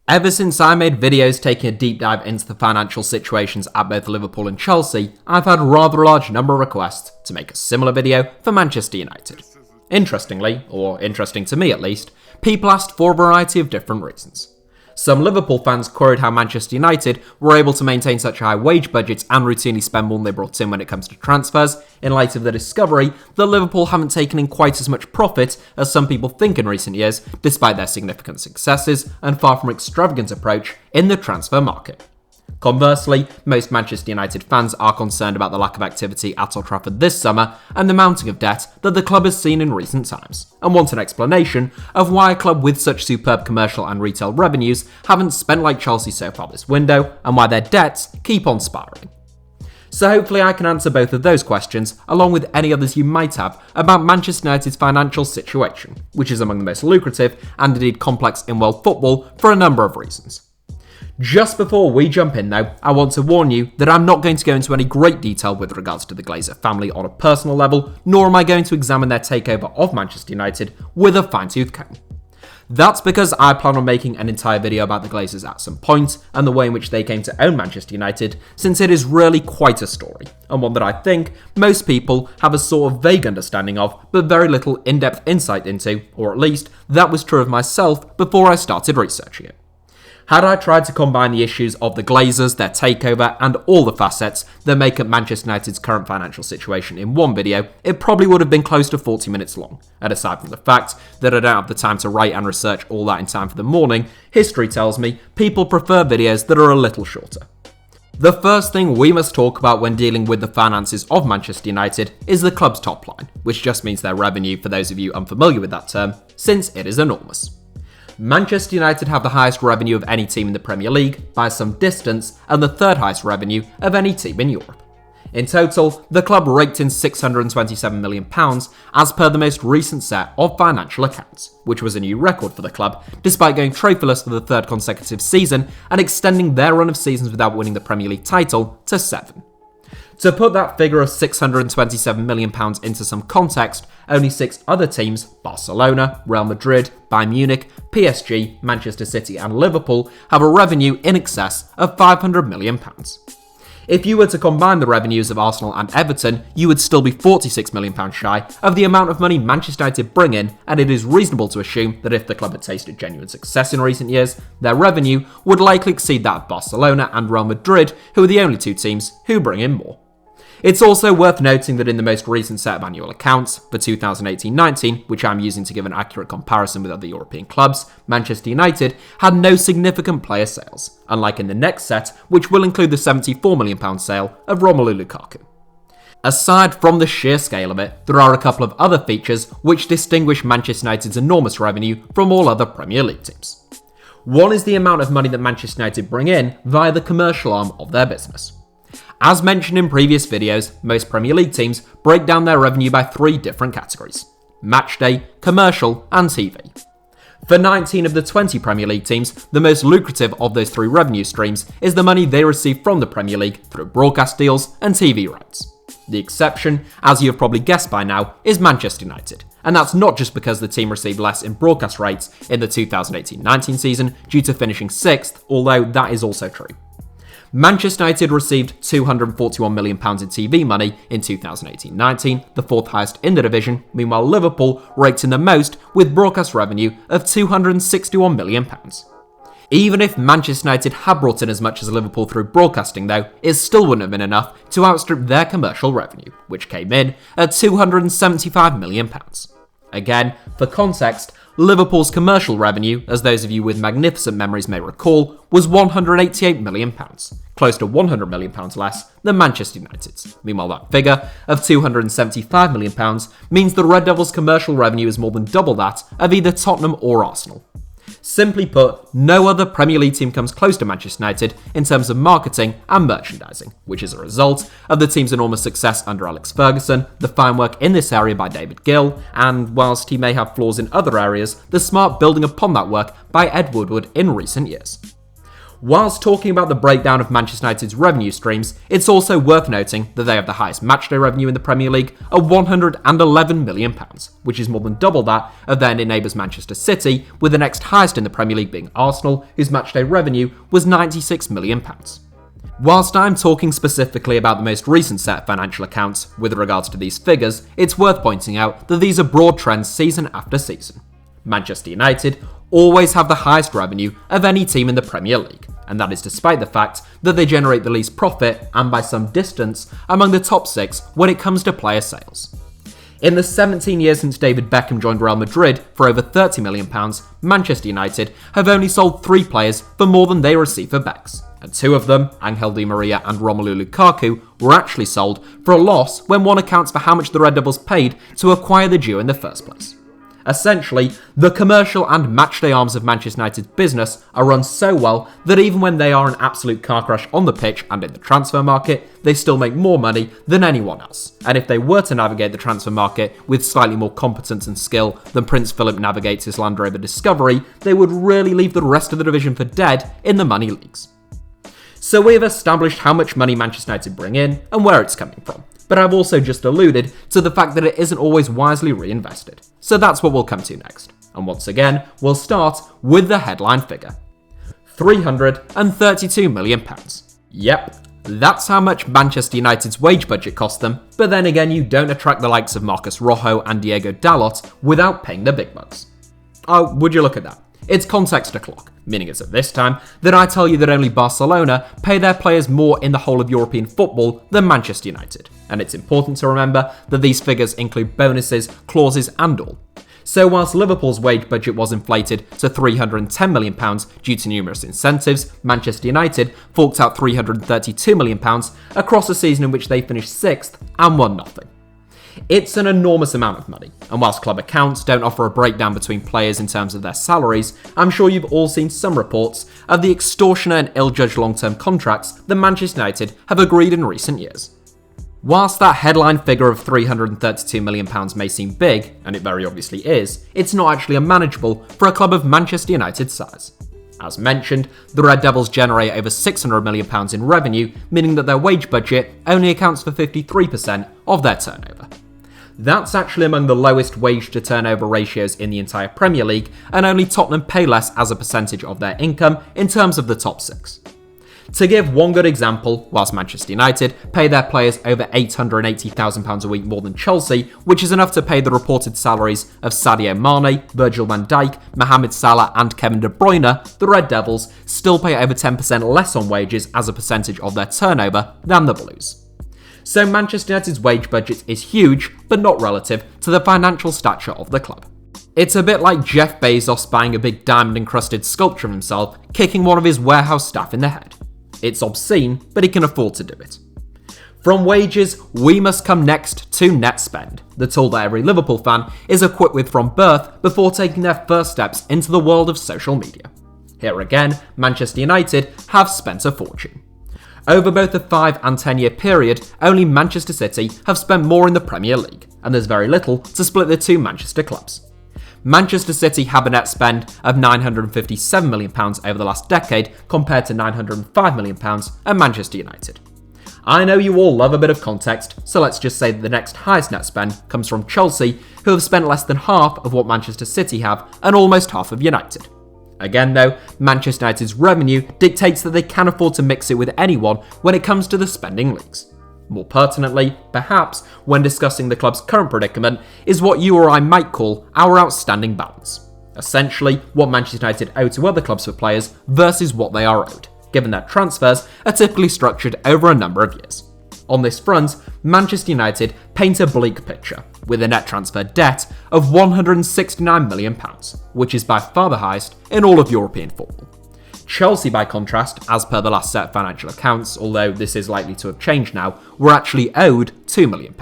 Ever since I made videos taking a deep dive into the financial situations at both Liverpool and Chelsea, I've had a rather large number of requests to make a similar video for Manchester United. Interestingly, or interesting to me at least, people asked for a variety of different reasons. Some Liverpool fans queried how Manchester United were able to maintain such high wage budgets and routinely spend more than they brought in when it comes to transfers, in light of the discovery that Liverpool haven't taken in quite as much profit as some people think in recent years, despite their significant successes and far from extravagant approach in the transfer market. Conversely, most Manchester United fans are concerned about the lack of activity at Old Trafford this summer and the mounting of debt that the club has seen in recent times, and want an explanation of why a club with such superb commercial and retail revenues haven't spent like Chelsea so far this window, and why their debts keep on spiralling. So hopefully I can answer both of those questions, along with any others you might have about Manchester United's financial situation, which is among the most lucrative and indeed complex in world football for a number of reasons. Just before we jump in though, I want to warn you that I'm not going to go into any great detail with regards to the Glazer family on a personal level, nor am I going to examine their takeover of Manchester United with a fine-tooth comb. That's because I plan on making an entire video about the Glazers at some point, and the way in which they came to own Manchester United, since it is really quite a story, and one that I think most people have a sort of vague understanding of, but very little in-depth insight into, or at least that was true of myself before I started researching it. Had I tried to combine the issues of the Glazers, their takeover, and all the facets that make up Manchester United's current financial situation in one video, it probably would have been close to 40 minutes long. And aside from the fact that I don't have the time to write and research all that in time for the morning, history tells me people prefer videos that are a little shorter. The first thing we must talk about when dealing with the finances of Manchester United is the club's top line, which just means their revenue for those of you unfamiliar with that term, since it is enormous. Manchester United have the highest revenue of any team in the Premier League by some distance, and the third highest revenue of any team in Europe. In total, the club raked in £627 million as per the most recent set of financial accounts, which was a new record for the club, despite going trophyless for the third consecutive season and extending their run of seasons without winning the Premier League title to 7. To put that figure of £627 million into some context, only 6 other teams, Barcelona, Real Madrid, Bayern Munich, PSG, Manchester City and Liverpool, have a revenue in excess of £500 million. If you were to combine the revenues of Arsenal and Everton, you would still be £46 million shy of the amount of money Manchester United bring in, and it is reasonable to assume that if the club had tasted genuine success in recent years, their revenue would likely exceed that of Barcelona and Real Madrid, who are the only 2 teams who bring in more. It's also worth noting that in the most recent set of annual accounts, for 2018-19, which I'm using to give an accurate comparison with other European clubs, Manchester United had no significant player sales, unlike in the next set, which will include the £74 million sale of Romelu Lukaku. Aside from the sheer scale of it, there are a couple of other features which distinguish Manchester United's enormous revenue from all other Premier League teams. One is the amount of money that Manchester United bring in via the commercial arm of their business. As mentioned in previous videos, most Premier League teams break down their revenue by 3 different categories: matchday, commercial, and TV. For 19 of the 20 Premier League teams, the most lucrative of those 3 revenue streams is the money they receive from the Premier League through broadcast deals and TV rights. The exception, as you have probably guessed by now, is Manchester United, and that's not just because the team received less in broadcast rights in the 2018-19 season due to finishing 6th, although that is also true. Manchester United received £241 million in TV money in 2018-19, the 4th highest in the division. Meanwhile, Liverpool raked in the most with broadcast revenue of £261 million. Even if Manchester United had brought in as much as Liverpool through broadcasting though, it still wouldn't have been enough to outstrip their commercial revenue, which came in at £275 million. Again, for context, Liverpool's commercial revenue, as those of you with magnificent memories may recall, was £188 million, close to £100 million less than Manchester United's. Meanwhile, that figure of £275 million means the Red Devils' commercial revenue is more than double that of either Tottenham or Arsenal. Simply put, no other Premier League team comes close to Manchester United in terms of marketing and merchandising, which is a result of the team's enormous success under Alex Ferguson, the fine work in this area by David Gill, and whilst he may have flaws in other areas, the smart building upon that work by Ed Woodward in recent years. Whilst talking about the breakdown of Manchester United's revenue streams, it's also worth noting that they have the highest matchday revenue in the Premier League at £111 million, which is more than double that of their neighbours Manchester City, with the next highest in the Premier League being Arsenal, whose matchday revenue was £96 million. Whilst I'm talking specifically about the most recent set of financial accounts with regards to these figures, it's worth pointing out that these are broad trends season after season. Manchester United always have the highest revenue of any team in the Premier League, and that is despite the fact that they generate the least profit, and by some distance, among the top 6 when it comes to player sales. In the 17 years since David Beckham joined Real Madrid for over £30 million, Manchester United have only sold 3 players for more than they receive for Becks, and 2 of them, Angel Di Maria and Romelu Lukaku, were actually sold for a loss when one accounts for how much the Red Devils paid to acquire the duo in the first place. Essentially, the commercial and matchday arms of Manchester United's business are run so well that even when they are an absolute car crash on the pitch and in the transfer market, they still make more money than anyone else. And if they were to navigate the transfer market with slightly more competence and skill than Prince Philip navigates his Land Rover Discovery, they would really leave the rest of the division for dead in the money leagues. So we have established how much money Manchester United bring in and where it's coming from. But I've also just alluded to the fact that it isn't always wisely reinvested. So that's what we'll come to next. And once again, we'll start with the headline figure. £332 million. Yep, that's how much Manchester United's wage budget cost them, but then again you don't attract the likes of Marcos Rojo and Diego Dalot without paying the big bucks. Oh, would you look at that? It's context o'clock, meaning it's at this time that I tell you that only Barcelona pay their players more in the whole of European football than Manchester United, and it's important to remember that these figures include bonuses, clauses and all. So whilst Liverpool's wage budget was inflated to £310 million due to numerous incentives, Manchester United forked out £332 million across a season in which they finished 6th and won nothing. It's an enormous amount of money, and whilst club accounts don't offer a breakdown between players in terms of their salaries, I'm sure you've all seen some reports of the extortionate and ill-judged long-term contracts that Manchester United have agreed in recent years. Whilst that headline figure of £332 million may seem big, and it very obviously is, it's not actually unmanageable for a club of Manchester United's size. As mentioned, the Red Devils generate over £600 million in revenue, meaning that their wage budget only accounts for 53% of their turnover. That's actually among the lowest wage to turnover ratios in the entire Premier League, and only Tottenham pay less as a percentage of their income in terms of the top 6. To give one good example, whilst Manchester United pay their players over £880,000 a week more than Chelsea, which is enough to pay the reported salaries of Sadio Mane, Virgil van Dijk, Mohamed Salah and Kevin De Bruyne, the Red Devils still pay over 10% less on wages as a percentage of their turnover than the Blues. So Manchester United's wage budget is huge, but not relative to the financial stature of the club. It's a bit like Jeff Bezos buying a big diamond-encrusted sculpture of himself, kicking one of his warehouse staff in the head. It's obscene, but he can afford to do it. From wages, we must come next to net spend, the tool that every Liverpool fan is equipped with from birth before taking their first steps into the world of social media. Here again, Manchester United have spent a fortune. Over both the 5 and 10 year period, only Manchester City have spent more in the Premier League, and there's very little to split the two Manchester clubs. Manchester City have a net spend of £957 million over the last decade compared to £905 million at Manchester United. I know you all love a bit of context, so let's just say that the next highest net spend comes from Chelsea, who have spent less than half of what Manchester City have and almost half of United. Again though, Manchester United's revenue dictates that they can afford to mix it with anyone when it comes to the spending leagues. More pertinently, perhaps, when discussing the club's current predicament, is what you or I might call our outstanding balance. Essentially, what Manchester United owe to other clubs for players versus what they are owed, given that transfers are typically structured over a number of years. On this front, Manchester United paint a bleak picture, with a net transfer debt of £169 million, which is by far the highest in all of European football. Chelsea, by contrast, as per the last set of financial accounts, although this is likely to have changed now, were actually owed £2 million.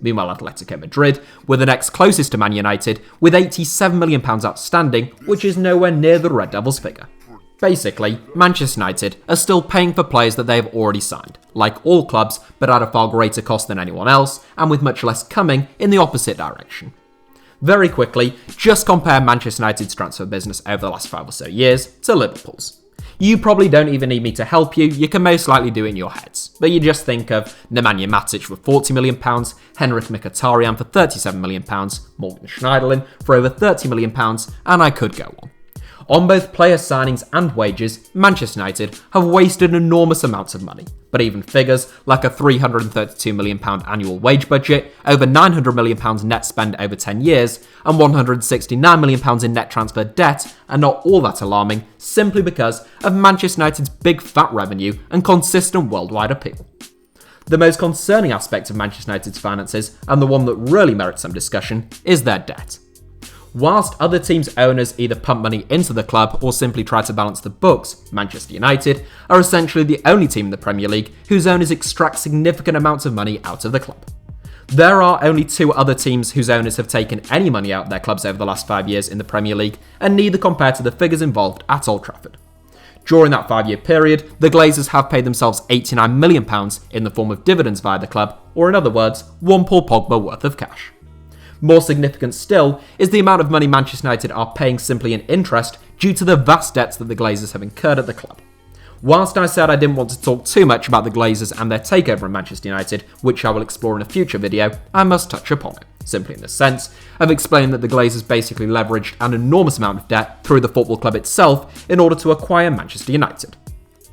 Meanwhile, Atletico Madrid were the next closest to Man United, with £87 million outstanding, which is nowhere near the Red Devils figure. Basically, Manchester United are still paying for players that they have already signed, like all clubs, but at a far greater cost than anyone else, and with much less coming in the opposite direction. Very quickly, just compare Manchester United's transfer business over the last 5 or so years to Liverpool's. You probably don't even need me to help you, you can most likely do it in your heads. But you just think of Nemanja Matic for £40 million, Henrik Mkhitaryan for £37 million, Morgan Schneiderlin for over £30 million, and I could go on. On both player signings and wages, Manchester United have wasted enormous amounts of money, but even figures like a £332 million annual wage budget, over £900 million net spend over 10 years, and £169 million in net transfer debt are not all that alarming simply because of Manchester United's big fat revenue and consistent worldwide appeal. The most concerning aspect of Manchester United's finances, and the one that really merits some discussion, is their debt. Whilst other teams' owners either pump money into the club or simply try to balance the books, Manchester United are essentially the only team in the Premier League whose owners extract significant amounts of money out of the club. There are only 2 other teams whose owners have taken any money out of their clubs over the last 5 years in the Premier League, and neither compare to the figures involved at Old Trafford. During that 5-year period, the Glazers have paid themselves £89 million in the form of dividends via the club, or in other words, one Paul Pogba worth of cash. More significant still is the amount of money Manchester United are paying simply in interest due to the vast debts that the Glazers have incurred at the club. Whilst I said I didn't want to talk too much about the Glazers and their takeover of Manchester United, which I will explore in a future video, I must touch upon it, simply in the sense of explaining that the Glazers basically leveraged an enormous amount of debt through the football club itself in order to acquire Manchester United.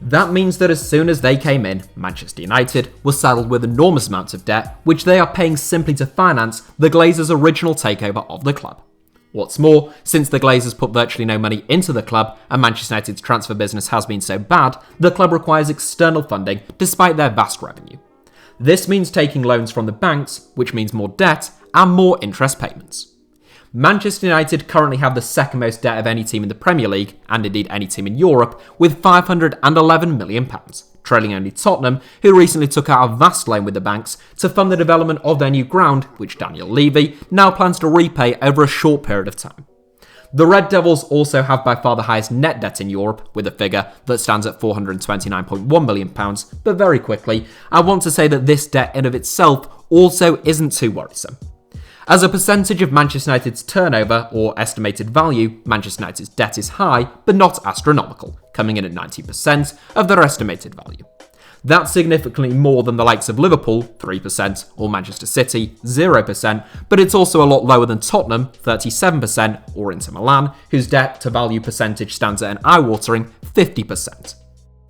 That means that as soon as they came in, Manchester United was saddled with enormous amounts of debt, which they are paying simply to finance the Glazers' original takeover of the club. What's more, since the Glazers put virtually no money into the club and Manchester United's transfer business has been so bad, the club requires external funding despite their vast revenue. This means taking loans from the banks, which means more debt and more interest payments. Manchester United currently have the second most debt of any team in the Premier League, and indeed any team in Europe, with £511 million, trailing only Tottenham, who recently took out a vast loan with the banks to fund the development of their new ground, which Daniel Levy now plans to repay over a short period of time. The Red Devils also have by far the highest net debt in Europe, with a figure that stands at £429.1 million, but very quickly, I want to say that this debt in of itself also isn't too worrisome. As a percentage of Manchester United's turnover, or estimated value, Manchester United's debt is high, but not astronomical, coming in at 90% of their estimated value. That's significantly more than the likes of Liverpool, 3%, or Manchester City, 0%, but it's also a lot lower than Tottenham, 37%, or Inter Milan, whose debt-to-value percentage stands at an eye-watering 50%.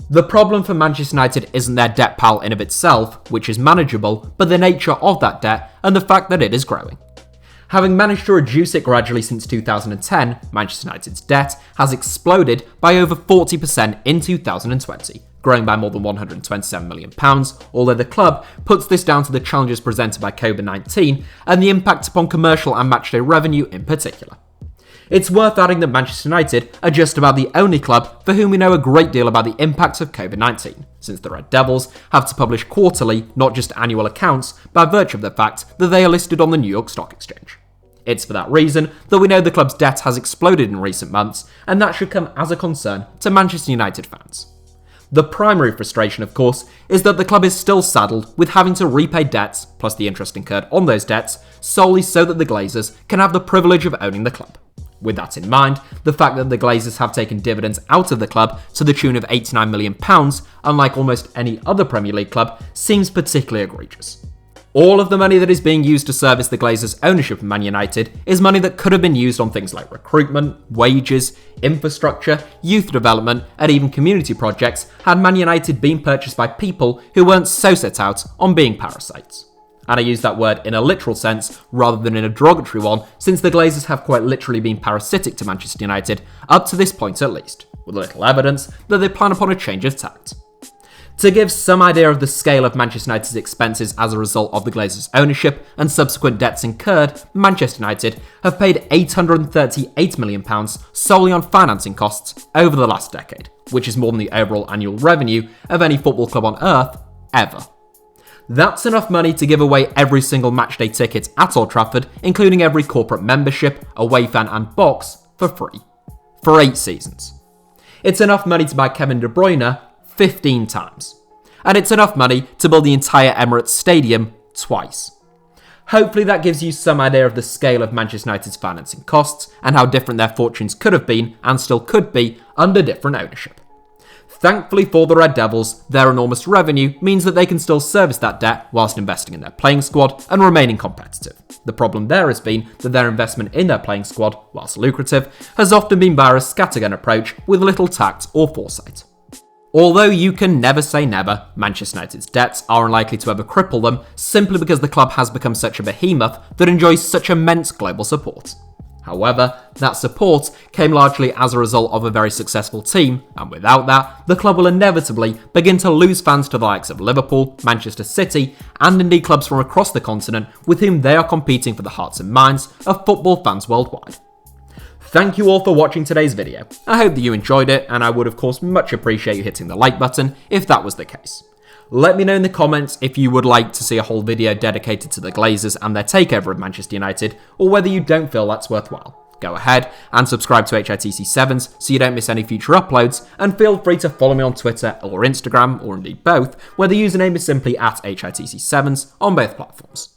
The problem for Manchester United isn't their debt pile in of itself, which is manageable, but the nature of that debt and the fact that it is growing. Having managed to reduce it gradually since 2010, Manchester United's debt has exploded by over 40% in 2020, growing by more than £127 million, although the club puts this down to the challenges presented by COVID-19 and the impact upon commercial and matchday revenue in particular. It's worth adding that Manchester United are just about the only club for whom we know a great deal about the impacts of COVID-19, since the Red Devils have to publish quarterly, not just annual accounts, by virtue of the fact that they are listed on the New York Stock Exchange. It's for that reason that we know the club's debt has exploded in recent months, and that should come as a concern to Manchester United fans. The primary frustration, of course, is that the club is still saddled with having to repay debts, plus the interest incurred on those debts, solely so that the Glazers can have the privilege of owning the club. With that in mind, the fact that the Glazers have taken dividends out of the club to the tune of £89 million, unlike almost any other Premier League club, seems particularly egregious. All of the money that is being used to service the Glazers' ownership of Man United is money that could have been used on things like recruitment, wages, infrastructure, youth development, and even community projects had Man United been purchased by people who weren't so set out on being parasites. And I use that word in a literal sense rather than in a derogatory one, since the Glazers have quite literally been parasitic to Manchester United, up to this point at least, with little evidence that they plan upon a change of tact. To give some idea of the scale of Manchester United's expenses as a result of the Glazers' ownership and subsequent debts incurred, Manchester United have paid £838 million solely on financing costs over the last decade, which is more than the overall annual revenue of any football club on earth ever. That's enough money to give away every single matchday ticket at Old Trafford, including every corporate membership, away fan and box, for free. For 8 seasons. It's enough money to buy Kevin De Bruyne 15 times. And it's enough money to build the entire Emirates Stadium twice. Hopefully that gives you some idea of the scale of Manchester United's financing costs and how different their fortunes could have been and still could be under different ownership. Thankfully for the Red Devils, their enormous revenue means that they can still service that debt whilst investing in their playing squad and remaining competitive. The problem there has been that their investment in their playing squad, whilst lucrative, has often been via a scattergun approach with little tact or foresight. Although you can never say never, Manchester United's debts are unlikely to ever cripple them simply because the club has become such a behemoth that enjoys such immense global support. However, that support came largely as a result of a very successful team, and without that, the club will inevitably begin to lose fans to the likes of Liverpool, Manchester City, and indeed clubs from across the continent with whom they are competing for the hearts and minds of football fans worldwide. Thank you all for watching today's video. I hope that you enjoyed it, and I would of course much appreciate you hitting the like button if that was the case. Let me know in the comments if you would like to see a whole video dedicated to the Glazers and their takeover of Manchester United, or whether you don't feel that's worthwhile. Go ahead and subscribe to HITC Sevens so you don't miss any future uploads, and feel free to follow me on Twitter or Instagram, or indeed both, where the username is simply @HITC Sevens on both platforms.